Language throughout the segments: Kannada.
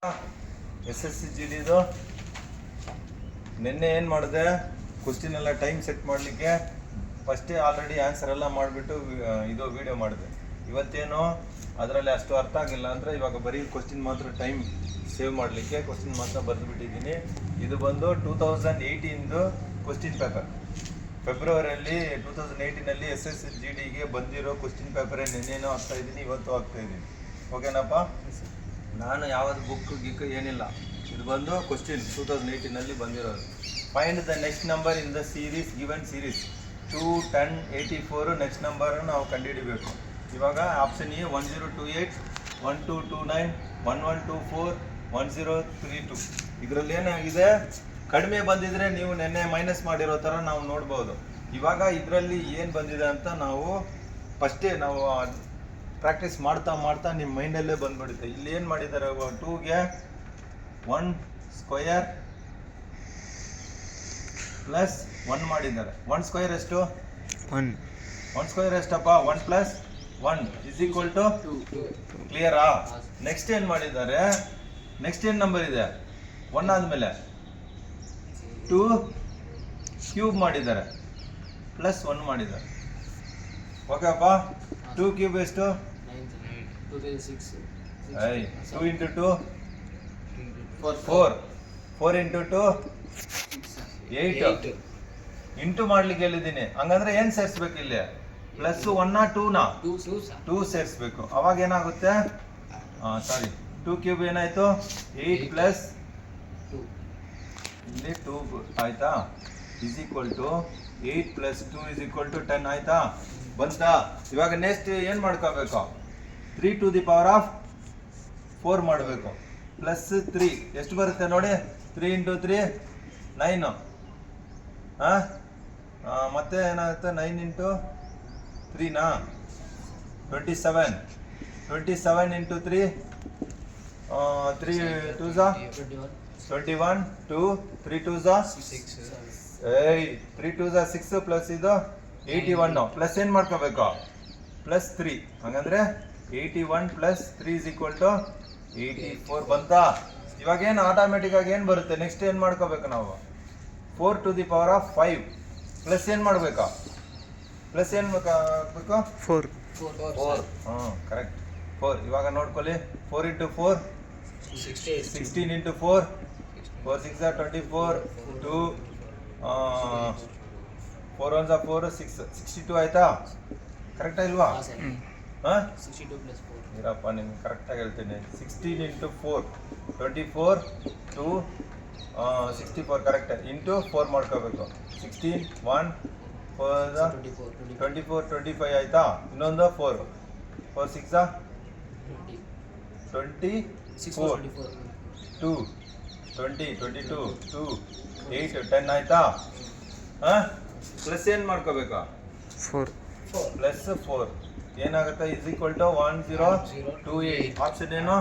SSC-GDದು ನಿನ್ನೆ ಏನು ಮಾಡಿದೆ, ಕ್ವಶ್ಚನ್ ಎಲ್ಲ ಟೈಮ್ ಸೆಟ್ ಮಾಡಲಿಕ್ಕೆ ಫಸ್ಟೇ ಆಲ್ರೆಡಿ ಆನ್ಸರ್ ಎಲ್ಲ ಮಾಡಿಬಿಟ್ಟು ಇದು ವಿಡಿಯೋ ಮಾಡಿದೆ. ಇವತ್ತೇನು ಅದರಲ್ಲಿ ಅಷ್ಟು ಅರ್ಥ ಆಗಿಲ್ಲ ಅಂದರೆ ಇವಾಗ ಬರೀ ಕ್ವಶ್ಚನ್ ಮಾತ್ರ ಟೈಮ್ ಸೇವ್ ಮಾಡಲಿಕ್ಕೆ ಕ್ವಶ್ಚನ್ ಮಾತ್ರ ಬರೆದುಬಿಟ್ಟಿದ್ದೀನಿ. ಇದು ಬಂದು 2018ದು ಕ್ವಶ್ಚನ್ ಪೇಪರ್. ಫೆಬ್ರವರಿಯಲ್ಲಿ 2018ನಲ್ಲಿ SSC-GDಗೆ ಬಂದಿರೋ ಕ್ವಶ್ಚನ್ ಪೇಪರೇ ನಿನ್ನೇನೋ ಆಗ್ತಾಯಿದ್ದೀನಿ, ಇವತ್ತು ಆಗ್ತಾಯಿದ್ದೀನಿ. ಓಕೆನಪ್ಪ? ನಾನು ಯಾವುದು ಬುಕ್ ಗಿಕ್ ಏನಿಲ್ಲ, ಇದು ಬಂದು ಕ್ವಶ್ಚನ್ 2018ನಲ್ಲಿ ಬಂದಿರೋದು. Find the next number in the series given series 2, 10, 84 next ನಂಬರನ್ನು ನಾವು ಕಂಡುಹಿಡಿಬೇಕು. ಇವಾಗ ಆಪ್ಷನ್ ಎ 1028, 1229, 1124, 1032. ಇದರಲ್ಲಿ ಏನಾಗಿದೆ, ಕಡಿಮೆ ಬಂದಿದ್ರೆ ನೀವು ನೆನ್ನೆ ಮೈನಸ್ ಮಾಡಿರೋ ಥರ ನಾವು ನೋಡ್ಬೋದು. ಇವಾಗ ಇದರಲ್ಲಿ ಏನು ಬಂದಿದೆ ಅಂತ ನಾವು ಫಸ್ಟೇ ನಾವು ಪ್ರಾಕ್ಟೀಸ್ ಮಾಡ್ತಾ ಮಾಡ್ತಾ ನಿಮ್ಮ ಮೈಂಡಲ್ಲೇ ಬಂದ್ಬಿಡುತ್ತೆ. ಇಲ್ಲಿ ಏನು ಮಾಡಿದ್ದಾರೆ, 2ಗೆ 1 ಸ್ಕ್ವಯರ್ ಪ್ಲಸ್ 1 ಮಾಡಿದ್ದಾರೆ. 1 ಸ್ಕ್ವಯರ್ ಎಷ್ಟು? 1 ಸ್ಕ್ವಯರ್ ಎಷ್ಟಪ್ಪ? 1 ಪ್ಲಸ್ 1 ಇಸ್ ಈಕ್ವಲ್ ಟು 2. ಕ್ಲಿಯರಾ? ನೆಕ್ಸ್ಟ್ ಏನು ಮಾಡಿದ್ದಾರೆ, ನೆಕ್ಸ್ಟ್ ಏನು ನಂಬರ್ ಇದೆ, 1 ಆದಮೇಲೆ 2 ಕ್ಯೂಬ್ ಮಾಡಿದ್ದಾರೆ, ಪ್ಲಸ್ 1 ಮಾಡಿದ್ದಾರೆ. ಓಕೆಪ್ಪ? 2 ಕ್ಯೂಬ್ ಎಷ್ಟು? 2 ಇಂಟು 2 4, 4 ಇಂಟು 2 8. ಇಂಟು ಮಾಡ್ಲಿಕ್ಕೆ ಹೇಳಿದ್ದೀನಿ. ಹಂಗಂದ್ರೆ ಏನು ಸೇರಿಸ್ಬೇಕು ಇಲ್ಲಿ? ಪ್ಲಸ್ 1 2 ಸೇರಿಸ್ಬೇಕು. ಅವಾಗ ಏನಾಗುತ್ತೆ, ಸಾರಿ 2 ಕ್ಯೂಬ್ ಏನಾಯ್ತು? 8 ಪ್ಲಸ್ 2 ಇಲ್ಲಿ 2 ಆಯ್ತಾ, is equal to 8 plus 2 is equal to 10 ಆಯ್ತಾ? ಬಂತಾ? ಇವಾಗ ನೆಕ್ಸ್ಟ್ ಏನು ಮಾಡ್ಕೋಬೇಕು, 3 ಟು ದಿ ಪವರ್ ಆಫ್ 4 ಮಾಡಬೇಕು. ಪ್ಲಸ್ 3 ಎಷ್ಟು ಬರುತ್ತೆ ನೋಡಿ, 3 ಇಂಟು 3 9. ಮತ್ತೆ ಏನಾಗುತ್ತೆ, 9 ಇಂಟು 3ನಾ 27. 27 ಇಂಟು 3 3 2 21, 2 3 2 3 2 6 ಪ್ಲಸ್ ಇದು 81. ಪ್ಲಸ್ ಏನು ಮಾಡ್ಕೋಬೇಕು, ಪ್ಲಸ್ 3. ಹಂಗಂದ್ರೆ 81 ಪ್ಲಸ್ 3 ಇಸ್ ಈಕ್ವಲ್ ಟು 84. ಬಂತಾ? ಇವಾಗ ಏನು ಆಟೋಮೆಟಿಕ್ ಆಗಿ ಏನು ಬರುತ್ತೆ, ನೆಕ್ಸ್ಟ್ ಏನು ಮಾಡ್ಕೋಬೇಕು ನಾವು, 4 to the power of 5 plus ಏನು ಮಾಡಬೇಕಾ, ಪ್ಲಸ್ ಏನು ಬೇಕು, 4. ಕರೆಕ್ಟ್ 4. ಇವಾಗ ನೋಡ್ಕೊಳ್ಳಿ, 4 ಇಂಟು 4 16 ಇಂಟು 4 4 6 24, 2 4 1 4 6 62 ಆಯ್ತಾ? ಕರೆಕ್ಟಾ ಇಲ್ವಾ? 62 ಪ್ಲಸ್ 4 ಇರಪ್ಪ, ನಿಮ್ಗೆ ಕರೆಕ್ಟಾಗಿ ಹೇಳ್ತೀನಿ. 16 ಇಂಟು 4 24, 2 64 ಕರೆಕ್ಟ್. ಇಂಟು 4 ಮಾಡ್ಕೋಬೇಕು. 16 1 4 24 25 ಆಯ್ತಾ? ಇನ್ನೊಂದು 4 6 24 2 20 22 2 8 10 ಆಯ್ತಾ? ಪ್ಲಸ್ ಏನು ಮಾಡ್ಕೋಬೇಕಾ, 4 ಪ್ಲಸ್ 4 ಏನಾಗುತ್ತೆ, ಇಸ್ ಈಕ್ವಲ್ ಟು 1028. ಆಪ್ಷನ್ ಏನು?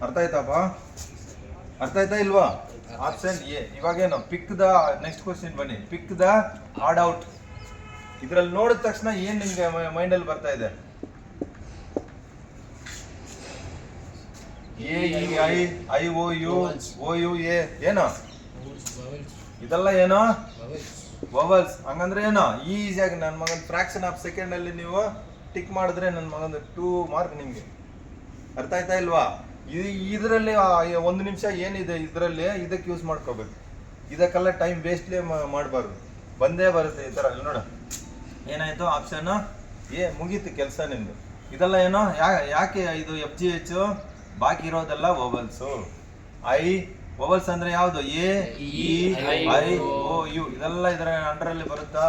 ಅರ್ಥ ಆಯ್ತಪ್ಪ? ಅರ್ಥ ಆಯ್ತಾ ಇಲ್ವಾ? Option A. ಇವಾಗೇನು, ಪಿಕ್ ದ ನೆಕ್ಸ್ಟ್ ಕ್ವಶನ್ ಬನ್ನಿ. Pick the odd out. ಇದ್ರಲ್ಲಿ ನೋಡಿದ ತಕ್ಷಣ ಏನು ನಿಮ್ಗೆ ಮೈಂಡಲ್ಲಿ ಬರ್ತಾ ಇದೆ, AEI-OU-OU-A ಏನೋ ಇದೆಲ್ಲ ಏನೋ ವವಲ್ಸ್. ಹಂಗಂದ್ರೆ ಏನೋ ಈಸಿಯಾಗಿ ನನ್ನ ಮಗನ ಫ್ರಾಕ್ಷನ್ ಆಫ್ ಸೆಕೆಂಡಲ್ಲಿ ನೀವು ಟಿಕ್ ಮಾಡಿದ್ರೆ ನನ್ನ ಮಗನ 2 ಮಾರ್ಕ್ ನಿಮಗೆ. ಅರ್ಥ ಆಯ್ತಾ ಇಲ್ವಾ? ಇದರಲ್ಲಿ 1 ನಿಮಿಷ ಏನಿದೆ ಇದರಲ್ಲಿ, ಇದಕ್ಕೆ ಯೂಸ್ ಮಾಡ್ಕೋಬೇಕು. ಇದಕ್ಕೆಲ್ಲ ಟೈಮ್ ವೇಸ್ಟ್ಲೇ ಮಾಡಬಾರ್ದು. ಬಂದೇ ಬರುತ್ತೆ ಈ ಥರ. ನೋಡ ಏನಾಯ್ತು, ಆಪ್ಷನ್ ಎ ಮುಗೀತು ಕೆಲಸ ನಿಮ್ಮದು. ಇದೆಲ್ಲ ಏನೋ ಯಾಕೆ ಇದು FGH, ಬಾಕಿ ಇರೋದೆಲ್ಲ ವವಲ್ಸು. ವವಲ್ಸ್ ಅಂದರೆ ಯಾವುದು, AEI-OU ಇದೆಲ್ಲ ಇದರ ಅಂಡರಲ್ಲಿ ಬರುತ್ತಾ?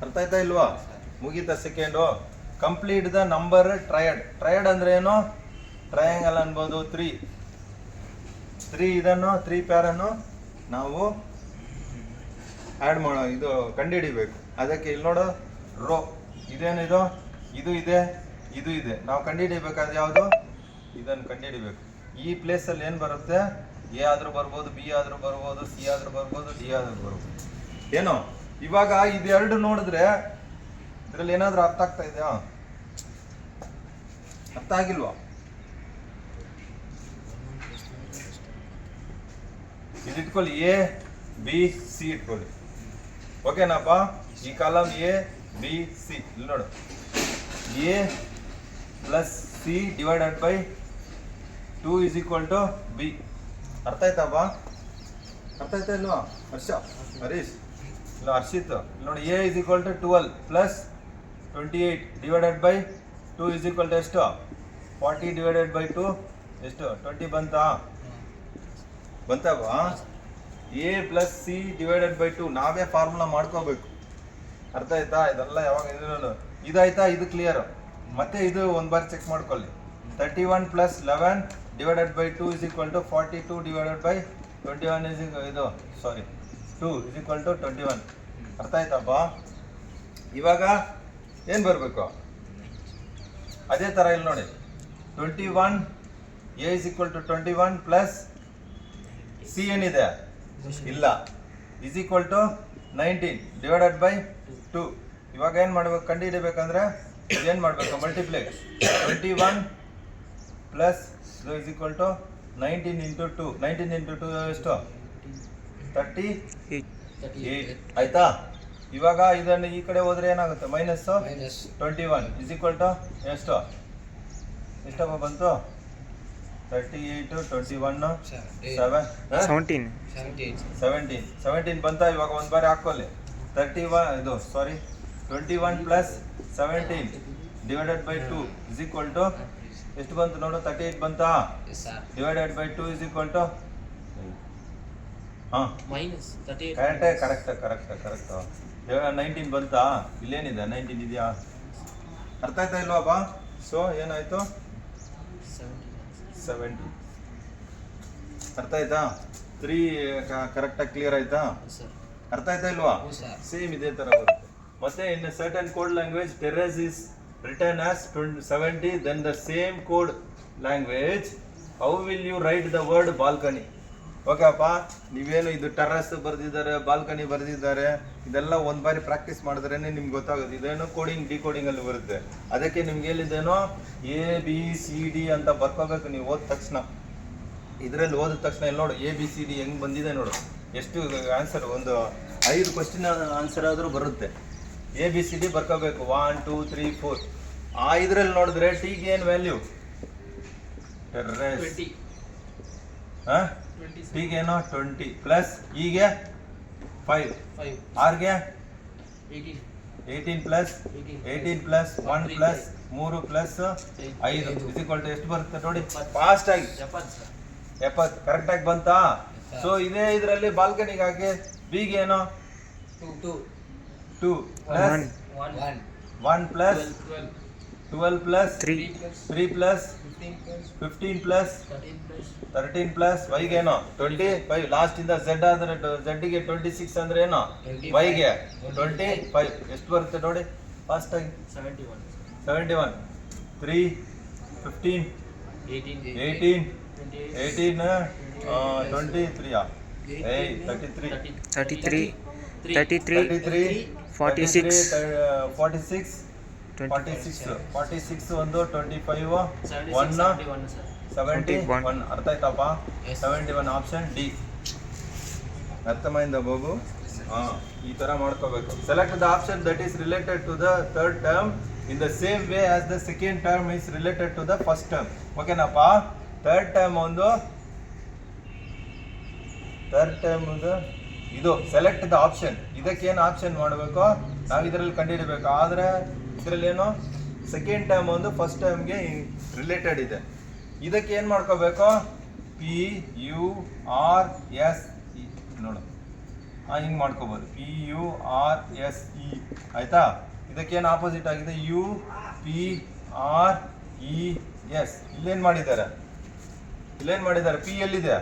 ಅರ್ಥ ಆಯ್ತಾ ಇಲ್ವಾ? ಮುಗೀತಾ second. Complete the number triad. Triad ಅಂದರೆ ಏನು, ಟ್ರಯಾಂಗಲ್ ಅನ್ಬೋದು. 3 ಇದನ್ನು 3 ಪ್ಯಾರನ್ನು ನಾವು ಆ್ಯಡ್ ಮಾಡೋ, ಇದು ಕಂಡುಹಿಡಿಬೇಕು. ಅದಕ್ಕೆ ಇಲ್ಲಿ ನೋಡು, ರೋ ಇದೇನಿದು, ಇದು ಇದೆ, ಇದು ಇದೆ. ನಾವು ಕಂಡುಹಿಡಿಬೇಕಾದ್ರೆ ಯಾವುದು, ಇದನ್ನು ಕಂಡುಹಿಡಿಬೇಕು. ಈ ಪ್ಲೇಸಲ್ಲಿ ಏನು ಬರುತ್ತೆ, A ಆದರೂ ಬರ್ಬೋದು, B ಆದರೂ ಬರ್ಬೋದು, C ಆದರೂ ಬರ್ಬೋದು, D ಆದರೂ ಬರ್ಬೋದು. ಏನೋ ಇವಾಗ ಇದೆರಡು ನೋಡಿದ್ರೆ ಇದರಲ್ಲಿ ಏನಾದರೂ ಅರ್ಥ ಆಗ್ತಾ ಇದೆಯಾ? ಅರ್ಥ ಆಗಿಲ್ವಾ? ಇದು ಇಟ್ಕೊಳ್ಳಿ, ಎ ಬಿ ಸಿ ಇಟ್ಕೊಳ್ಳಿ. ಓಕೆನಪ್ಪ? ಈ ಕಾಲಮ್ ಎ ಬಿ ಸಿ ಇಲ್ಲಿ ನೋಡು, A plus C divided by 2 is equal to B. ಅರ್ಥ ಆಯ್ತಪ್ಪ? ಅರ್ಥ ಆಯ್ತಾ ಇಲ್ವಾ ಹರೀಶ್? ಇಲ್ಲ ಹರ್ಷಿತ್. ಇಲ್ಲಿ ನೋಡಿ, A is equal to 12 plus 28 divided by 2 is equal to ಎಷ್ಟು? 40 ಡಿವೈಡೆಡ್ ಬೈ 2 ಎಷ್ಟು? 20 ಬಂತಾ? ಬಂತಪ್ಪ? A plus C divided by 2 ನಾವೇ ಫಾರ್ಮುಲಾ ಮಾಡ್ಕೋಬೇಕು. ಅರ್ಥ ಆಯ್ತಾ? ಇದೆಲ್ಲ ಯಾವಾಗ ಇದಾಯ್ತಾ? ಇದು ಕ್ಲಿಯರ್. ಮತ್ತೆ ಇದು ಒಂದು ಬಾರಿ ಚೆಕ್ ಮಾಡ್ಕೊಳ್ಳಿ. 31 plus 11 divided by 2 is equal to 42 divided by 21 is ಇದು ಸಾರಿ 2 ಇಸ್ ಈಕ್ವಲ್ ಟು 21. ಅರ್ಥ ಆಯ್ತಪ್ಪ? ಇವಾಗ ಏನು ಬರಬೇಕು? ಅದೇ ಥರ ಇಲ್ಲಿ ನೋಡಿ, 21 A is equal to 21 plus C ಏನಿದೆ ಇಲ್ಲ is equal to 19 divided by 2. ಇವಾಗ ಏನು ಮಾಡಬೇಕು? ಕಂಡು ಹಿಡಿಬೇಕಂದ್ರೆ ಏನು ಮಾಡಬೇಕು? Multiplex 21 plus is equal to 19 into 2. 19 into 2 ಎಷ್ಟು? 38 ಆಯ್ತಾ? ಇವಾಗ ಇದನ್ನು ಈ ಕಡೆ ಹೋದ್ರೆ ಏನಾಗುತ್ತೆ? ಮೈನಸ್ 21 ಇಸ್ ಈಕ್ವಲ್ ಟು ಎಷ್ಟು? ಎಷ್ಟಪ್ಪ ಬಂತು? 38 21 17 ಬಂತಾ? ಇವಾಗ ಒಂದು ಬಾರಿ ಹಾಕೊಳ್ಳಿ. 21 plus 17 divided by 2 is equal to ಎಷ್ಟು ಬಂತು ನೋಡು? 38 ಬಂತಾ? Divided by 2 is equal to correct 19 ಬಂತಾ? ಇಲ್ಲೇನಿದೆ? 19 ಇದೆಯಾ? ಅರ್ಥ ಆಯ್ತಾ ಇಲ್ವಾಪ್ಪ? ಸೊ ಏನಾಯ್ತು? 70. ಅರ್ಥ ಆಯ್ತಾ? 3 ಕರೆಕ್ಟಾಗಿ ಕ್ಲಿಯರ್ ಆಯ್ತಾ? ಅರ್ಥ ಆಯ್ತಾ ಇಲ್ವಾ? ಸೇಮ್ ಇದೇ ಥರ ಬರುತ್ತೆ. ಮತ್ತೆ in certain code language terrace is written as 70, then the same code language how will you write the word balcony? Okay ಅಪ್ಪ, ನೀವೇನು ಇದು ಟೆರ್ರಸ್ ಬರೆದಿದ್ದಾರೆ, ಬಾಲ್ಕನಿ ಬರೆದಿದ್ದಾರೆ, ಇದೆಲ್ಲ ಒಂದು ಬಾರಿ ಪ್ರಾಕ್ಟೀಸ್ ಮಾಡಿದ್ರೇ ನಿಮ್ಗೆ ಗೊತ್ತಾಗುತ್ತೆ. ಇದೇನು ಕೋಡಿಂಗ್ ಡಿಕೋಡಿಂಗಲ್ಲಿ ಬರುತ್ತೆ. ಅದಕ್ಕೆ ನಿಮ್ಗೆ ಹೇಳಿದ್ದೇನೋ ಎ ಬಿ ಸಿ ಡಿ ಅಂತ ಬರ್ಕೋಬೇಕು ನೀವು ಓದಿದ ತಕ್ಷಣ. ಇದರಲ್ಲಿ ಓದಿದ ತಕ್ಷಣ ಇಲ್ಲಿ ನೋಡು, ಎ ಬಿ ಸಿ ಡಿ ಹೆಂಗೆ ಬಂದಿದೆ ನೋಡು. ಎಷ್ಟು ಆನ್ಸರ್? ಒಂದು 5 ಕ್ವಶನ್ ಆನ್ಸರ್ ಆದರೂ ಬರುತ್ತೆ. ಎ ಬಿ ಸಿ ಡಿ ಬರ್ಕೋಬೇಕು. 1 2 3 4. ಆ ಇದರಲ್ಲಿ ನೋಡಿದ್ರೆ ಟಿಗೆ ಏನು ವ್ಯಾಲ್ಯೂ? ಟೆರ್ರೇಸ್ ಟಿಗೆ ಏನೋ 20 ಪ್ಲಸ್ ಇಗೆ 5 ಆರ್ಗೆ 18 plus 1 plus 3 plus 5 is equal to ಎಷ್ಟು ಬರುತ್ತೆ ನೋಡಿ? ಫಾಸ್ಟ್ ಆಗಿ 70 ಕರೆಕ್ಟಾಗಿ ಬಂತಾ? ಸೊ ಇದೇ ಇದರಲ್ಲಿ ಬಾಲ್ಕನಿಗೆ ಹಾಕಿ ಬಿಗೆ ಏನೋ 2 plus 1 plus 12 plus 3 plus 15 plus 13 plus ವೈಗೆ ಏನೋ 25. ಲಾಸ್ಟ್ ಇಂದ ಝೆಡ್ ಆದ್ರೆ ಝಡ್ಗೆ 26 ಅಂದ್ರೆ ಏನೋ ವೈಗೆ 25. ಎಷ್ಟು ಬರುತ್ತೆ ನೋಡಿ ಫಾಸ್ಟ್ ಆಗಿ? 71 3 15 18 23 46 ಒಂದು 25 1 71. ಅರ್ಥ ಆಯ್ತಪ್ಪ? 71 ಆಪ್ಷನ್ ಡಿ. ಅರ್ಥమైందా ಬಾಬು? ಈ ತರ ಮಾಡ್ಕೋಬೇಕು. Select the option that is related to the third term in the same way as the second term is related to the first term. ಓಕೆನಪ್ಪ? ಥರ್ಡ್ ಟರ್ಮ್ ಒಂದು ಇದು ಸೆಲೆಕ್ಟ್ ದ ಆಪ್ಷನ್. ಇದಕ್ಕೇನು ಆಪ್ಷನ್ ಮಾಡಬೇಕು ನಾವು ಇದರಲ್ಲಿ ಕಂಡುಹಿಡಬೇಕು. ಆದರೆ ಇದರಲ್ಲಿ ಏನು ಸೆಕೆಂಡ್ ಟರ್ಮ್ ಒಂದು ಫಸ್ಟ್ ಟರ್ಮ್ಗೆ ರಿಲೇಟೆಡ್ ಇದೆ. ಇದಕ್ಕೆ ಏನು ಮಾಡ್ಕೋಬೇಕು? P U R S E ನೋಡು, ಹಿಂಗೆ ಮಾಡ್ಕೋಬೋದು. P U R S E ಆಯಿತಾ? ಇದಕ್ಕೇನು ಆಪೋಸಿಟ್ ಆಗಿದೆ? U P R E S. ಇಲ್ಲೇನು ಮಾಡಿದ್ದಾರೆ? ಪಿ ಎಲ್ಲಿದೆ?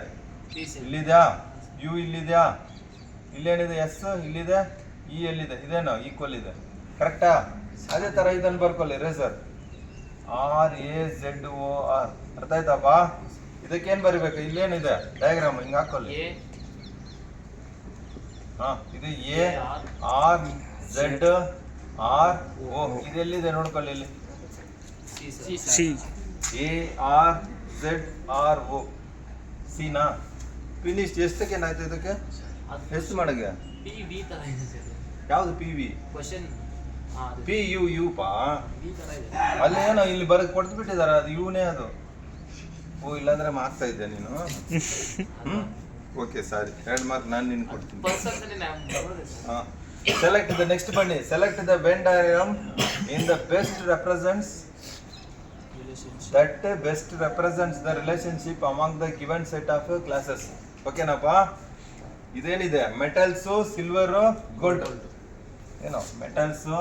ಇಲ್ಲಿದೆಯಾ? ಯು ಇಲ್ಲಿದೆಯಾ? ಇಲ್ಲೇನಿದೆ? ಎಸ್ ಇಲ್ಲಿದೆ. ಇ ಎಲ್ಲಿದೆ? ಇದೇನೋ ಈಕ್ವಲ್ ಇದೆ. ಕರೆಕ್ಟಾ? ಅದೇ ಥರ ಇದನ್ನು ಬರ್ಕೊಳ್ಳಿ. Razor RAZOR. ಅರ್ಥ ಆಯ್ತಪ್ಪ? ಇದಕ್ಕೇನು ಬರಿಬೇಕು? ಇಲ್ಲೇನಿದೆ ಡಯಾಗ್ರಾಮ್ ಹಿಂಗೆ ಹಾಕೊಳ್ಳಿ. ಇದು ARZRO. ಇದೆಲ್ಲಿದೆ ನೋಡ್ಕೊಳ್ಳಿ. ಇಲ್ಲಿ ARZRO. ಸಿನಾ? ಫಿನಿಶ್ ಎಷ್ಟಕ್ಕೆ ಏನಾಯ್ತು ಇದಕ್ಕೆ? ಎಷ್ಟು ಮಾಡಿಗೆ? ಪಿ ವಿ ತರ ಇದೆ ಸರ್. ಯಾವುದು P V? Question P U U ಪಾ ವಿ ತರ ಇದೆ. ಅಲ್ಲಿ ಏನೋ ಇಲ್ಲಿ ಬರಕ್ ಕೊಟ್ಟು ಬಿಟ್ಟಿದಾರ, ಅದು ಯುನೇ ಅದು. ಓ ಇಲ್ಲಾಂದ್ರೆ ಮಾರ್ಕ್ತಾ ಇದ್ದೆ ನೀನು. ಓಕೆ ಸಾರಿ, 2 ಮಾರ್ಕ್ ನಾನು ನಿನ್ ಕೊಡ್ತೀನಿ. ಪರ್ಸೆಂಟ್ ನಾನು ನೋಡಿದೆ ಸರ್. ಸೆಲೆಕ್ಟ್ ದ ನೆಕ್ಸ್ಟ್ ಬನ್ನಿ. Select the when diagram in the best represents that best represents the relationship among the given set of classes. ಓಕೆನಪ್ಪ? ಇದೇನಿದೆ? Metals, silver, gold. ಏನೋ ಮೆಟಲ್ಸು,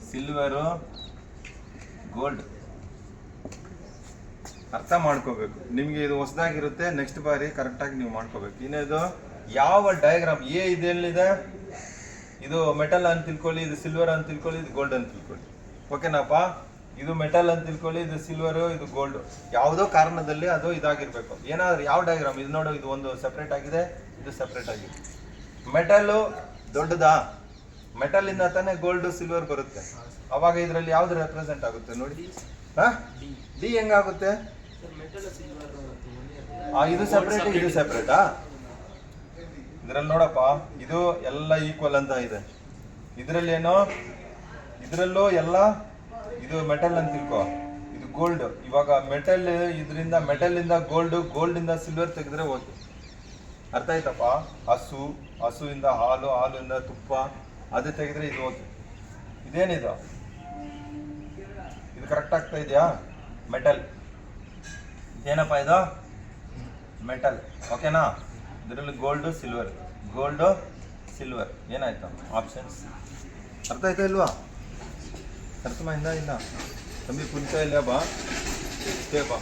ಸಿಲ್ವರು, ಗೋಲ್ಡ್. ಅರ್ಥ ಮಾಡ್ಕೋಬೇಕು. ನಿಮಗೆ ಇದು ಹೊಸದಾಗಿರುತ್ತೆ, ನೆಕ್ಸ್ಟ್ ಬಾರಿ ಕರೆಕ್ಟಾಗಿ ನೀವು ಮಾಡ್ಕೋಬೇಕು. ಇನ್ನೇದು ಯಾವ ಡಯಾಗ್ರಾಮ್ ಎ ಇದೆಲ್ಲಿದೆ? ಇದು ಮೆಟಲ್ ಅಂತ ತಿಳ್ಕೊಳ್ಳಿ, ಇದು ಸಿಲ್ವರ್ ಅಂತ ತಿಳ್ಕೊಳ್ಳಿ, ಇದು ಗೋಲ್ಡ್ ಅಂತ ತಿಳ್ಕೊಳ್ಳಿ. ಓಕೆನಪ್ಪ? ಇದು ಮೆಟಲ್ ಅಂತ ತಿಳ್ಕೊಳ್ಳಿ, ಇದು ಸಿಲ್ವರು, ಇದು ಗೋಲ್ಡ್. ಯಾವುದೋ ಕಾರಣದಲ್ಲಿ ಅದು ಇದಾಗಿರ್ಬೇಕು. ಏನಾದ್ರು ಯಾವ ಡಯಾಗ್ರಾಮ್ ಇದು ನೋಡು, ಇದು ಒಂದು ಸೆಪ್ರೇಟ್ ಆಗಿದೆ, ಇದು ಸೆಪ್ರೇಟ್ ಆಗಿದೆ. ಮೆಟಲ್ಲು ದೊಡ್ಡದಾ? ಮೆಟಲಿಂದ ತಾನೇ ಗೋಲ್ಡ್ ಸಿಲ್ವರ್ ಬರುತ್ತೆ. ಅವಾಗ ಇದರಲ್ಲಿ ಯಾವ್ದು ರೆಪ್ರೆಸೆಂಟ್ ಆಗುತ್ತೆ ನೋಡಿ? ಡಿ ಹೆಂಗಾಗುತ್ತೆ? ಇದು ಸೆಪ್ರೇಟ್, ಇದು ಸೆಪ್ರೇಟಾ? ಇದರಲ್ಲಿ ನೋಡಪ್ಪ, ಇದು ಎಲ್ಲ ಈಕ್ವಲ್ ಅಂತ ಇದೆ. ಇದರಲ್ಲಿ ಏನೋ, ಇದರಲ್ಲೂ ಎಲ್ಲ ಇದು ಮೆಟಲ್ ಅಂತ ತಿಳ್ಕೊ, ಇದು ಗೋಲ್ಡ್. ಇವಾಗ ಮೆಟಲ್ ಇದರಿಂದ, ಮೆಟಲಿಂದ ಗೋಲ್ಡ್, ಗೋಲ್ಡಿಂದ ಸಿಲ್ವರ್ ತೆಗೆದ್ರೆ ಹೋಯ್ತು. ಅರ್ಥ ಆಯ್ತಪ್ಪ? ಹಸುವಿಂದ ಹಾಲು, ಹಾಲಿಂದ ತುಪ್ಪ, ಅದು ತೆಗೆದ್ರೆ ಇದು ಹೋಯ್ತು. ಇದೇನಿದು? ಇದು ಕರೆಕ್ಟ್ ಆಗ್ತಾ ಇದೆಯಾ? ಮೆಟಲ್. ಏನಪ್ಪ ಇದು? ಮೆಟಲ್. ಓಕೆನಾ? ಇದರಲ್ಲಿ ಗೋಲ್ಡು, ಸಿಲ್ವರ್. ಏನಾಯ್ತು ಆಪ್ಷನ್ಸ್? ಅರ್ಥ ಆಯ್ತಾ ಇಲ್ವಾ? ಅರ್ಥమైందా? ಇಲ್ಲ ತಮ್ಮಿ ಕುಂತ ಇಲ್ಲ ಬಾ, ಬಾ